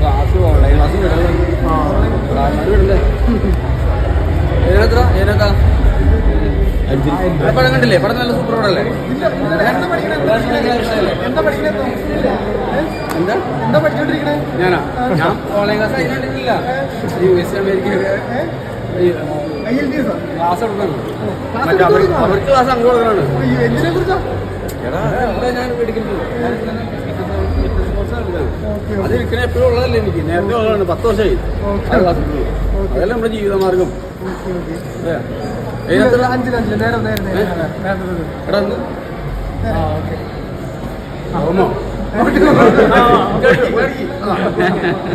Class online class ഏനൊക്കെ പടം കണ്ടില്ലേ? പടം നല്ല സൂപ്പർ പടല്ലേ? ഞാനാ ഞാൻ ഓൺലൈൻ ക്ലാസ് കഴിഞ്ഞിട്ടില്ല. US അമേരിക്ക ക്ലാസ് എടുക്കണം. അവർക്ക് ക്ലാസ് അങ്ങ് കൊടുക്കണാണ്. ഞാൻ പഠിക്കുന്നത് അത് ഇരിക്കണ എപ്പോഴും ഉള്ളതല്ലേ എനിക്ക്. നേരത്തെ ഉള്ളതാണ്. 10 വർഷമായി ക്ലാസ്. അതല്ല നമ്മുടെ ജീവിതമാർഗം. എടാ ഒന്ന്